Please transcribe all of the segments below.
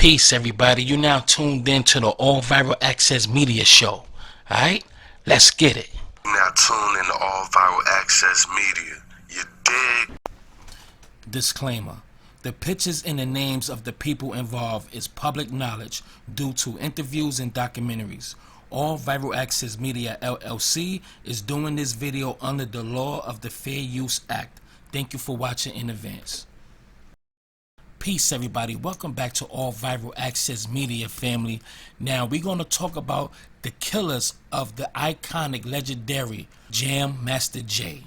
Peace, everybody. You now tuned in to the All Viral Access Media Show. Alright? Let's get it. Now tune in to All Viral Access Media. You dig? Disclaimer. The pictures and the names of the people involved is public knowledge due to interviews and documentaries. All Viral Access Media LLC is doing this video under the law of the Fair Use Act. Thank you for watching in advance. Peace, everybody. Welcome back to All Viral Access Media family. Now we're going to talk about the killers of the iconic, legendary Jam Master Jay.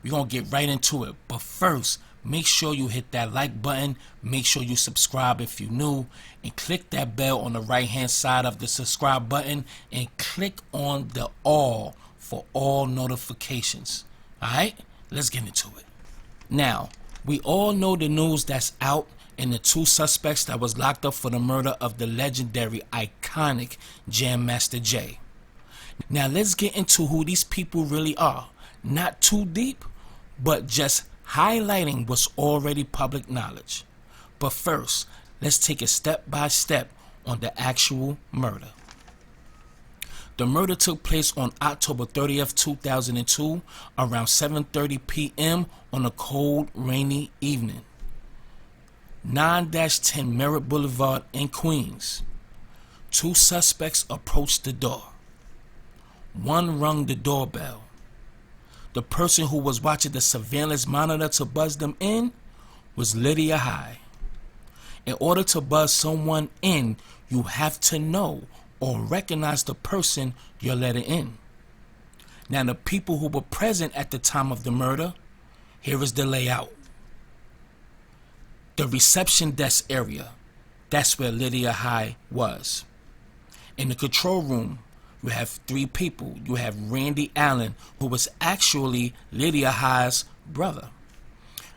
We're going to get right into it. But first, make sure you hit that like button. Make sure you subscribe if you're new. And click that bell on the right hand side of the subscribe button. And click on the all for all notifications. Alright? Let's get into it. Now, we all know the news that's out and the two suspects that was locked up for the murder of the legendary, iconic Jam Master Jay. Now let's get into who these people really are. Not too deep, but just highlighting what's already public knowledge. But first, let's take it step by step on the actual murder. The murder took place on October 30th, 2002, around 7:30 p.m. on a cold, rainy evening. 9-10 Merritt Boulevard in Queens. Two suspects approached the door. One rung the doorbell. The person who was watching the surveillance monitor to buzz them in was Lydia High. In order to buzz someone in, you have to know or recognize the person you're letting in. Now, the people who were present at the time of the murder, here is the layout. The reception desk area, that's where Lydia High was. In the control room, you have three people. You have Randy Allen, who was actually Lydia High's brother.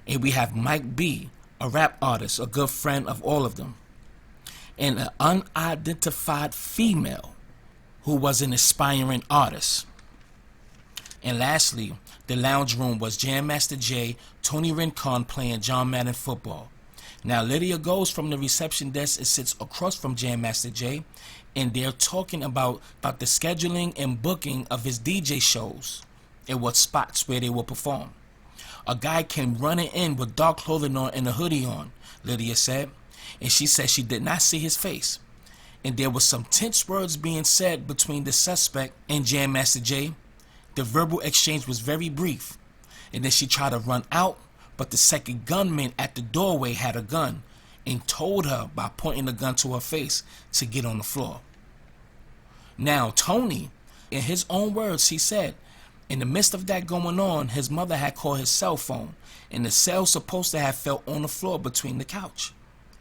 And we have Mike B, a rap artist, a good friend of all of them. And an unidentified female who was an aspiring artist. And lastly, the lounge room was Jam Master Jay, Tony Rincon playing John Madden football. Now Lydia goes from the reception desk and sits across from Jam Master Jay, and they're talking about the scheduling and booking of his DJ shows and what spots where they will perform. A guy came running in with dark clothing on and a hoodie on, Lydia said, and she said she did not see his face. And there was some tense words being said between the suspect and Jam Master Jay. The verbal exchange was very brief, and then she tried to run out, but the second gunman at the doorway had a gun and told her by pointing the gun to her face to get on the floor. Now, Tony, in his own words, he said, in the midst of that going on, his mother had called his cell phone, and the cell supposed to have fell on the floor between the couch.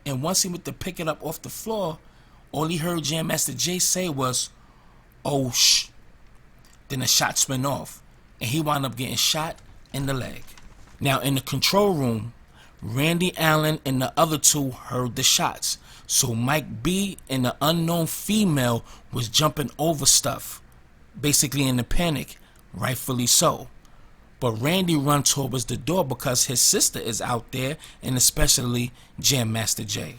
And once he went to pick it up off the floor, all he heard Jam Master Jay say was, "Oh, shh." Then the shots went off, and he wound up getting shot in the leg. Now, in the control room, Randy Allen and the other two heard the shots. So Mike B and the unknown female was jumping over stuff, basically in a panic, rightfully so. But Randy run towards the door because his sister is out there, and especially Jam Master Jay.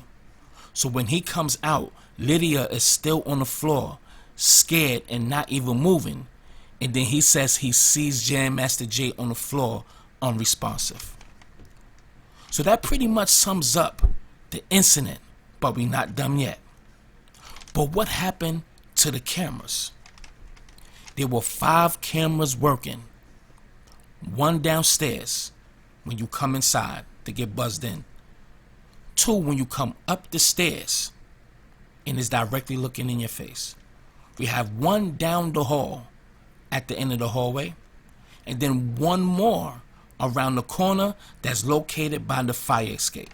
So when he comes out, Lydia is still on the floor, scared and not even moving. And then he says he sees Jam Master Jay on the floor, unresponsive. So that pretty much sums up the incident, but we're not done yet. But what happened to the cameras? There were 5 cameras working. One downstairs when you come inside to get buzzed in. 2 when you come up the stairs and it's directly looking in your face. We have 1 down the hall at the end of the hallway, and then 1 more around the corner that's located by the fire escape.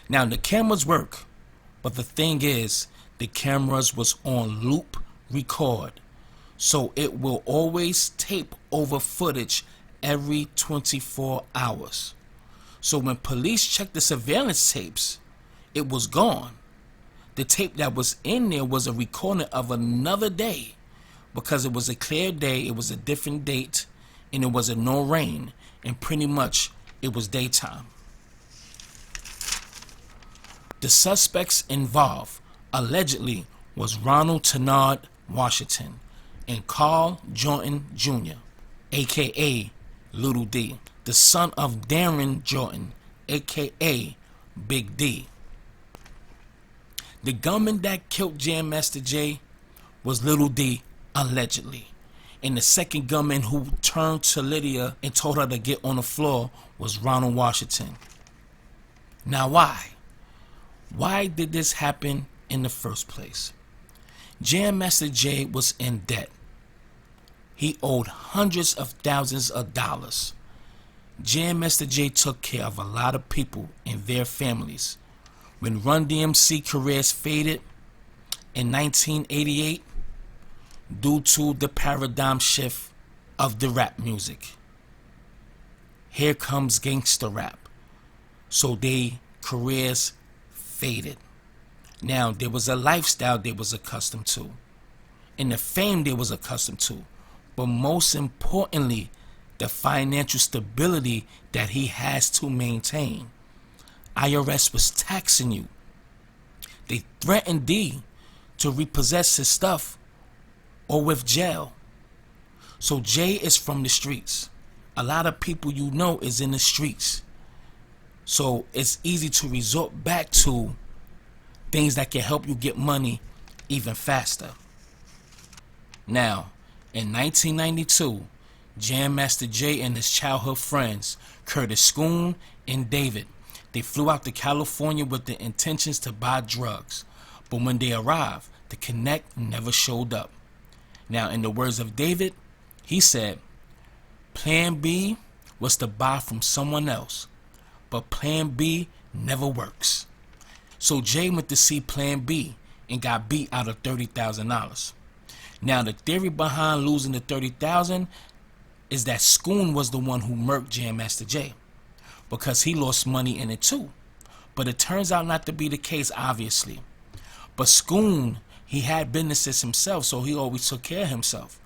Now the cameras work, but the thing is, the cameras was on loop record, so it will always tape over footage every 24 hours. So when police checked the surveillance tapes, it was gone. The tape that was in there was a recording of another day, because it was a clear day, it was a different date, and it was no rain, and pretty much it was daytime. The suspects involved allegedly was Ronald Washington and Karl Jordan Jr., aka Little D, the son of Darren Jordan, aka Big D. The gunman that killed Jam Master Jay was Little D, allegedly. And the second gunman who turned to Lydia and told her to get on the floor was Ronald Washington. Now why? Why did this happen in the first place? Jam Master Jay was in debt. He owed hundreds of thousands of dollars. Jam Master Jay took care of a lot of people and their families. When Run DMC careers faded in 1988 due to the paradigm shift of the rap music, here comes gangster rap. So their careers faded. Now there was a lifestyle they was accustomed to, and the fame they was accustomed to, but most importantly, the financial stability that he has to maintain. IRS was taxing you. They threatened D to repossess his stuff or with jail. So Jay is from the streets. A lot of people you know is in the streets. So it's easy to resort back to things that can help you get money even faster. Now, in 1992, Jam Master Jay and his childhood friends, Curtis Schoon and David, they flew out to California with the intentions to buy drugs. But when they arrived, the connect never showed up. Now, in the words of David, he said, Plan B was to buy from someone else, but Plan B never works. So Jay went to see Plan B and got beat out of $30,000. Now, the theory behind losing the $30,000 is that Schoon was the one who murked Jam Master Jay, because he lost money in it too. But it turns out not to be the case, obviously. But Schoon, he had businesses himself, so he always took care of himself.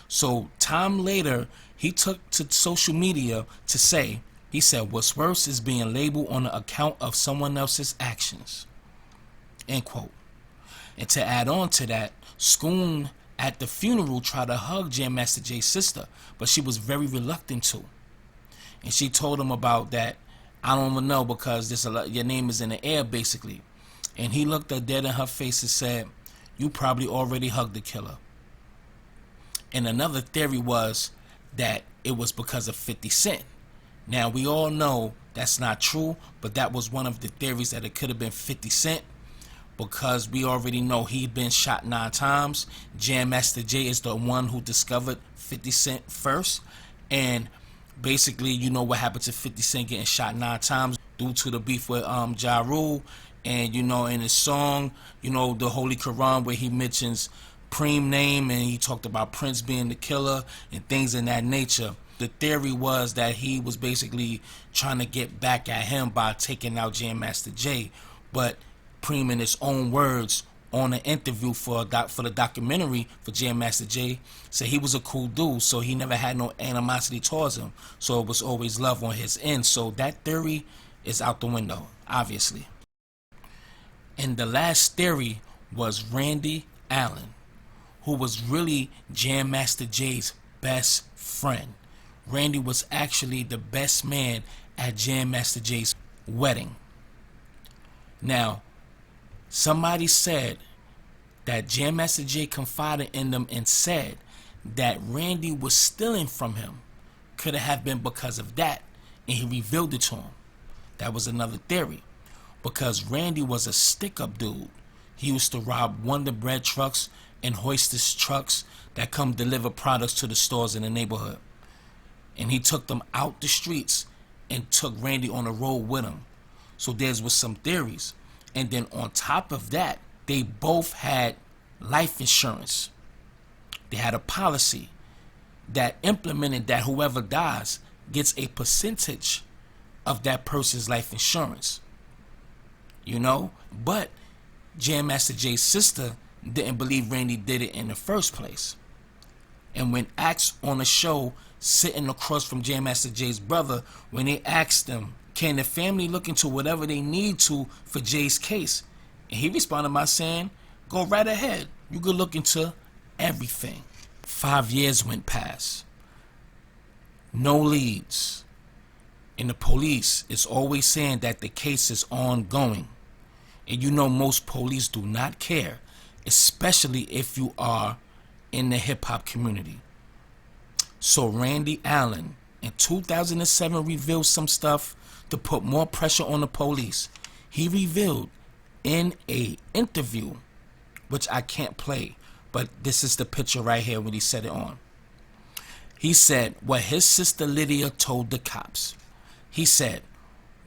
So time later, he took to social media to say, he said, what's worse is being labeled on the account of someone else's actions. End quote. And to add on to that, Schoon at the funeral tried to hug Jam Master Jay's sister, but she was very reluctant to. And she told him about that, I don't even know, because your name is in the air, basically. And he looked her dead in her face and said, you probably already hugged the killer. And another theory was that it was because of 50 Cent. Now, we all know that's not true, but that was one of the theories, that it could have been 50 Cent, because we already know he'd been shot 9 times. Jam Master Jay is the one who discovered 50 Cent first. And basically, you know what happened to 50 Cent getting shot 9 times due to the beef with Ja Rule. And, you know, in his song, you know, the Holy Quran, where he mentions Preem name and he talked about Prince being the killer and things in that nature. The theory was that he was basically trying to get back at him by taking out Jam Master Jay. But Preem, in his own words, on an interview for the documentary for Jam Master Jay, said he was a cool dude, so he never had no animosity towards him. So it was always love on his end. So that theory is out the window, obviously. And the last theory was Randy Allen, who was really Jam Master Jay's best friend. Randy was actually the best man at Jam Master Jay's wedding. Now, somebody said that Jam Master Jay confided in them and said that Randy was stealing from him. Could have been because of that, and he revealed it to him. That was another theory, because Randy was a stick-up dude. He used to rob Wonder Bread trucks and Hoisters trucks that come deliver products to the stores in the neighborhood. And he took them out the streets and took Randy on the road with him. So there was some theories. And then on top of that, they both had life insurance. They had a policy that implemented that whoever dies gets a percentage of that person's life insurance. You know? But Jam Master Jay's sister didn't believe Randy did it in the first place. And when asked on the show, sitting across from Jam Master Jay's brother, when they asked him Can the family look into whatever they need to for Jay's case? And he responded by saying, go right ahead. You could look into everything. 5 years went past. No leads. And the police is always saying that the case is ongoing. And you know most police do not care, especially if you are in the hip-hop community. So Randy Allen in 2007 revealed some stuff to put more pressure on the police. He revealed in a interview, which I can't play, but this is the picture right here when he said it on. He said what his sister Lydia told the cops. He said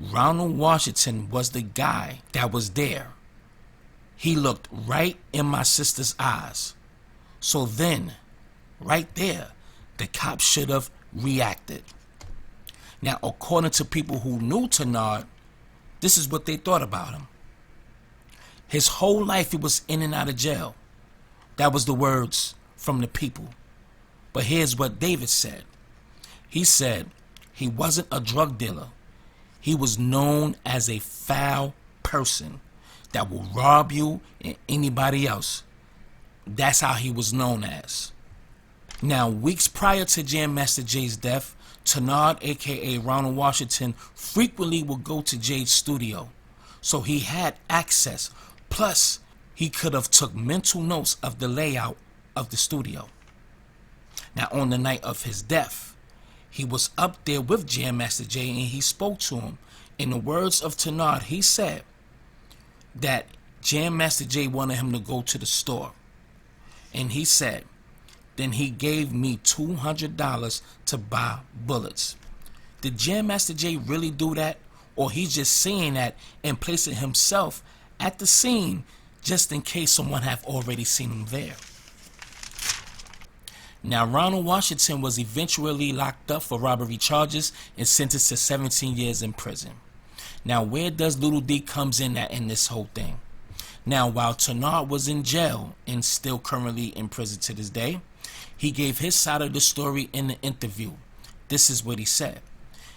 Ronald Washington was the guy that was there. He looked right in my sister's eyes. So then, right there, the cops should have reacted. Now, according to people who knew Tenard, this is what they thought about him. His whole life he was in and out of jail. That was the words from the people. But here's what David said. He said he wasn't a drug dealer. He was known as a foul person that will rob you and anybody else. That's how he was known as. Now, weeks prior to Jam Master Jay's death, Tenard, aka Ronald Washington, frequently would go to Jay's studio. So he had access. Plus, he could have took mental notes of the layout of the studio. Now, on the night of his death, he was up there with Jam Master Jay and he spoke to him. In the words of Tenard, he said that Jam Master Jay wanted him to go to the store. And he said, then he gave me $200 to buy bullets. Did Jam Master Jay really do that? Or he's just saying that and placing himself at the scene just in case someone have already seen him there? Now, Ronald Washington was eventually locked up for robbery charges and sentenced to 17 years in prison. Now, where does Little D comes in at in this whole thing? Now, while Tenard was in jail and still currently in prison to this day, he gave his side of the story in the interview. This is what he said.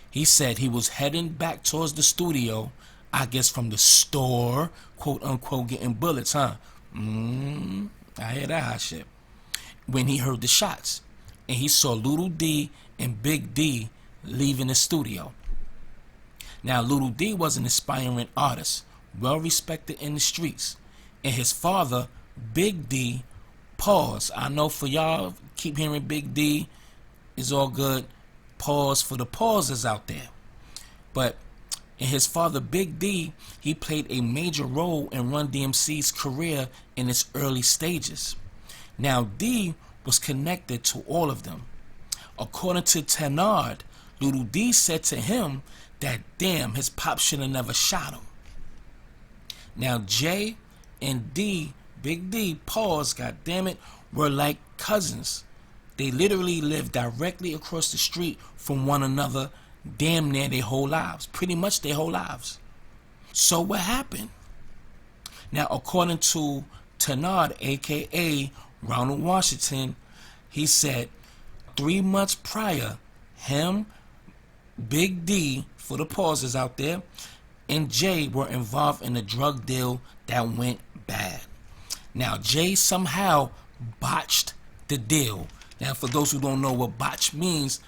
He said he was heading back towards the studio, I guess from the store, quote unquote, getting bullets, huh? I hear that hot shit. When he heard the shots, and he saw Little D and Big D leaving the studio. Now, Little D was an aspiring artist, well respected in the streets, and his father, Big D, pause. I know for y'all, keep hearing Big D, is all good. Pause for the pauses out there. But in his father, Big D, he played a major role in Run DMC's career in its early stages. Now, D was connected to all of them. According to Tenard, Little D said to him that, damn, his pop should have never shot him. Now, J and D, Big D, pause, goddammit, were like cousins. They literally lived directly across the street from one another damn near their whole lives. Pretty much their whole lives. So what happened? Now, according to Tenard, a.k.a. Ronald Washington, he said 3 months prior, him, Big D, for the pauses out there, and Jay were involved in a drug deal that went bad. Now, Jay somehow botched the deal. Now, for those who don't know what botch means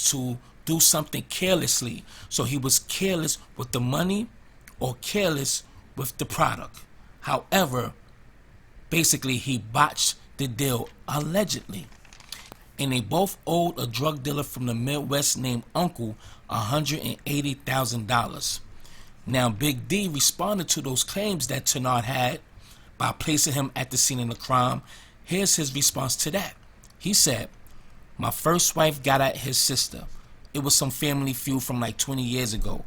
to do something carelessly. So he was careless with the money or careless with the product. However, basically, he botched the deal, allegedly. And they both owed a drug dealer from the Midwest named Uncle $180,000. Now, Big D responded to those claims that Tenard had by placing him at the scene of the crime. Here's his response to that. He said, my first wife got at his sister. It was some family feud from like 20 years ago.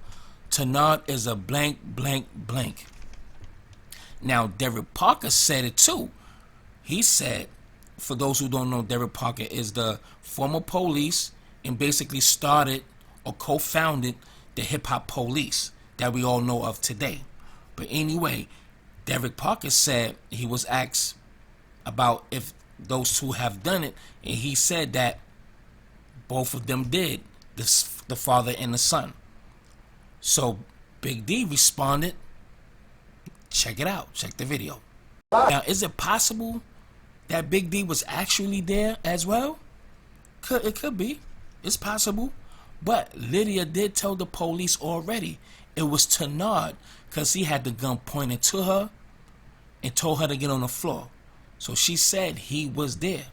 Tenard is a blank, blank, blank. Now, Derek Parker said it too. He said, for those who don't know, Derek Parker is the former police and basically started or co-founded the hip-hop police that we all know of today. But anyway, Derek Parker said he was asked about if those two have done it, and he said that both of them did, the father and the son. So Big D responded, check it out, check the video. Now, is it possible that Big D was actually there as well? It could be. It's possible. But Lydia did tell the police already it was Ronald, because he had the gun pointed to her and told her to get on the floor. So she said he was there.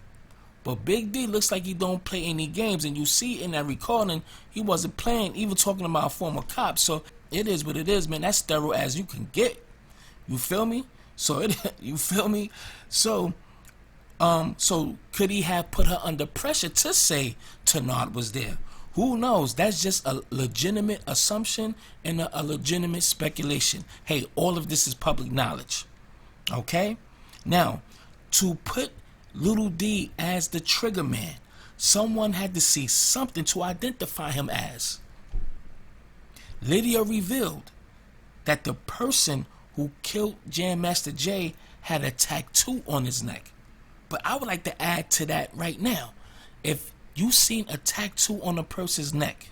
But Big D looks like he don't play any games, and you see in that recording he wasn't playing, even talking about a former cop. So it is what it is, man. That's thorough as you can get. You feel me? You feel me? So could he have put her under pressure to say Ronald was there? Who knows? That's just a legitimate assumption and a legitimate speculation. Hey, all of this is public knowledge. Okay? Now, to put Little D as the trigger man, someone had to see something to identify him as. Lydia revealed that the person who killed Jam Master Jay had a tattoo on his neck. But I would like to add to that right now. If you seen a tattoo on a person's neck,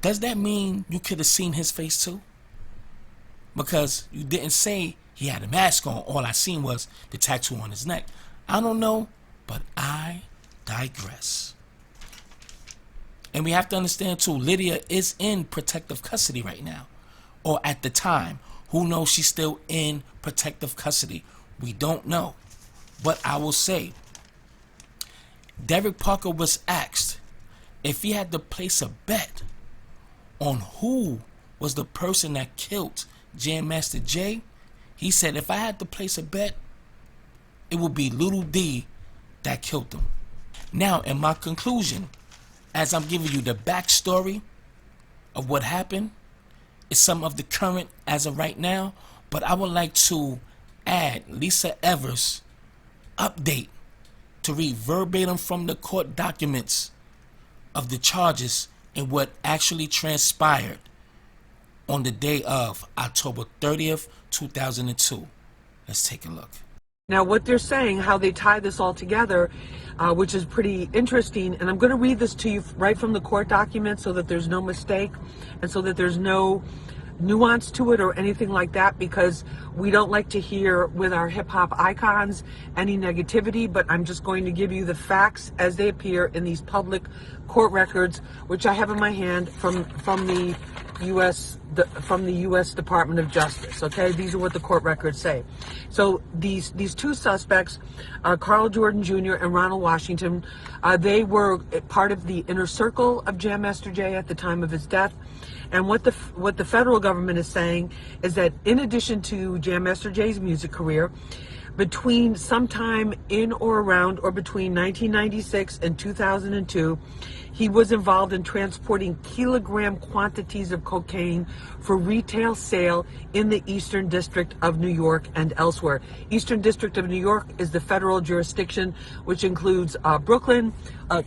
does that mean you could have seen his face too? Because you didn't say he had a mask on. All I seen was the tattoo on his neck. I don't know, but I digress. And we have to understand too, Lydia is in protective custody right now. Or at the time. Who knows, she's still in protective custody. We don't know. But I will say, Derek Parker was asked if he had to place a bet on who was the person that killed Jam Master Jay. He said, if I had to place a bet, it would be Little D that killed him. Now, in my conclusion, as I'm giving you the backstory of what happened, is some of the current as of right now, but I would like to add Lisa Evers' update to read verbatim from the court documents of the charges and what actually transpired on the day of October 30th, 2002. Let's take a look. Now, what they're saying, how they tie this all together, which is pretty interesting, and I'm going to read this to you right from the court document so that there's no mistake and so that there's no nuance to it or anything like that, because we don't like to hear with our hip-hop icons any negativity, but I'm just going to give you the facts as they appear in these public court records, which I have in my hand from the U.S. Department of Justice. Okay, these are what the court records say. So these two suspects, Karl Jordan Jr. and Ronald Washington, they were part of the inner circle of Jam Master Jay at the time of his death. And what the federal government is saying is that in addition to Jam Master Jay's music career, between sometime in or around or between 1996 and 2002, he was involved in transporting kilogram quantities of cocaine for retail sale in the Eastern District of New York and elsewhere. Eastern District of New York is the federal jurisdiction, which includes Brooklyn,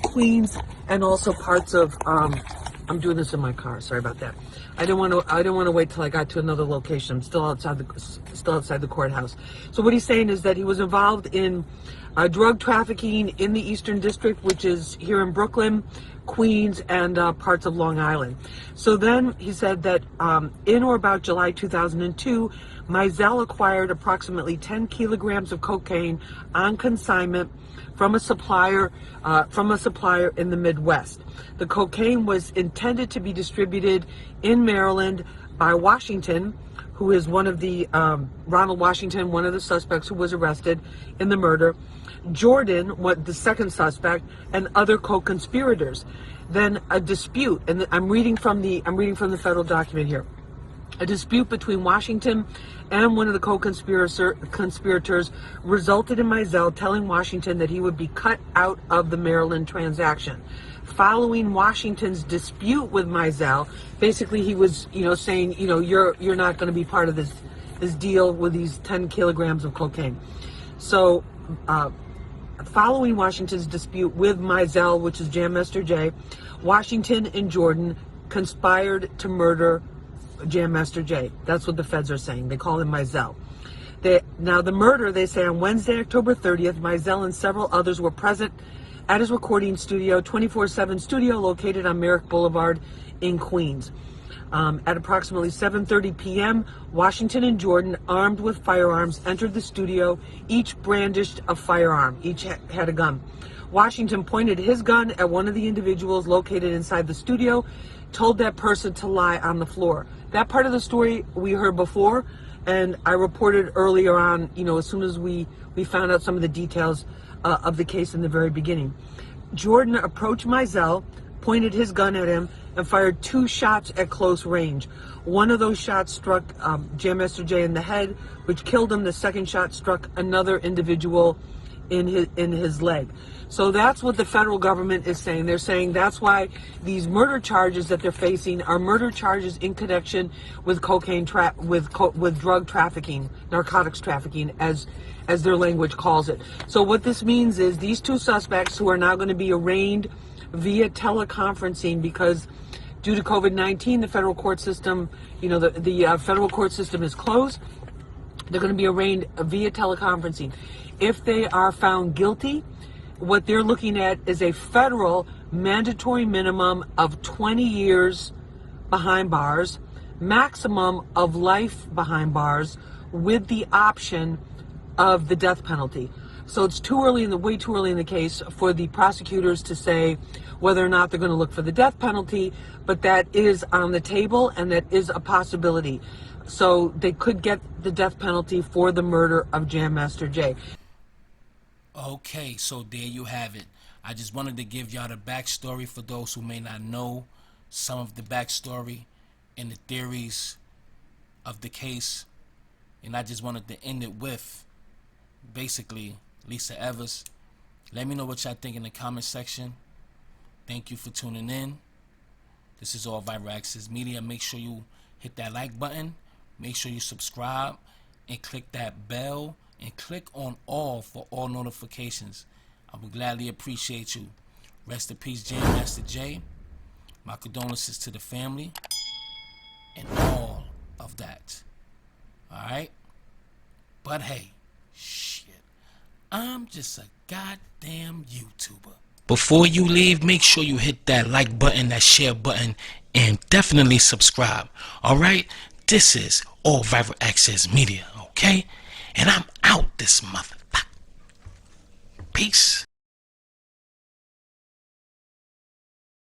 Queens, and also parts of I'm doing this in my car. Sorry about that. I didn't want to wait till I got to another location. I'm still outside the courthouse. So what he's saying is that he was involved in drug trafficking in the Eastern District, which is here in Brooklyn, Queens, and parts of Long Island. So then he said that in or about July 2002, Mizell acquired approximately 10 kilograms of cocaine on consignment from a supplier in the Midwest. The cocaine was intended to be distributed in Maryland by Washington, who is one of the Ronald Washington, one of the suspects who was arrested in the murder, Jordan, the second suspect, and other co-conspirators. Then a dispute, and I'm reading from the federal document here. A dispute between Washington and one of the co-conspirators resulted in Mizell telling Washington that he would be cut out of the Maryland transaction. Following Washington's dispute with Mizell, basically he was, saying, you're not going to be part of this deal with these 10 kilograms of cocaine. So, following Washington's dispute with Mizell, which is Jam Master Jay, Washington and Jordan conspired to murder Jam Master Jay. That's what the feds are saying. They call him Mizell. Now the murder, they say on Wednesday, October 30th, Mizell and several others were present at his recording studio, 24/7 studio located on Merrick Boulevard in Queens. At approximately 7:30 p.m., Washington and Jordan, armed with firearms, entered the studio. Each brandished a firearm. Each had a gun. Washington pointed his gun at one of the individuals located inside the studio, told that person to lie on the floor. That part of the story we heard before, and I reported earlier on, as soon as we found out some of the details of the case in the very beginning. Jordan approached Mizell, pointed his gun at him, and fired 2 shots at close range. One of those shots struck Jam Master Jay in the head, which killed him. The second shot struck another individual in his leg. So that's what the federal government is saying. They're saying that's why these murder charges that they're facing are murder charges in connection with with drug trafficking, narcotics trafficking, as their language calls it. So what this means is these 2 suspects, who are now going to be arraigned via teleconferencing, because due to COVID-19, the federal court system, the federal court system is closed. They're going to be arraigned via teleconferencing. If they are found guilty, what they're looking at is a federal mandatory minimum of 20 years behind bars, maximum of life behind bars, with the option of the death penalty. So it's way too early in the case for the prosecutors to say whether or not they're going to look for the death penalty, but that is on the table and that is a possibility. So they could get the death penalty for the murder of Jam Master Jay. Okay, so there you have it. I just wanted to give y'all the backstory for those who may not know some of the backstory and the theories of the case. And I just wanted to end it with, basically, Lisa Evers. Let me know what y'all think in the comment section. Thank you for tuning in. This is All Viral Access Media. Make sure you hit that like button. Make sure you subscribe and click that bell. And click on all for all notifications. I would gladly appreciate you. Rest in peace, Jam Master Jay. My condolences to the family. And all of that. Alright? But hey, shit. I'm just a goddamn YouTuber. Before you leave, make sure you hit that like button, that share button, and definitely subscribe. Alright? This is All Viral Access Media, okay? And I'm out this motherfucker. Peace.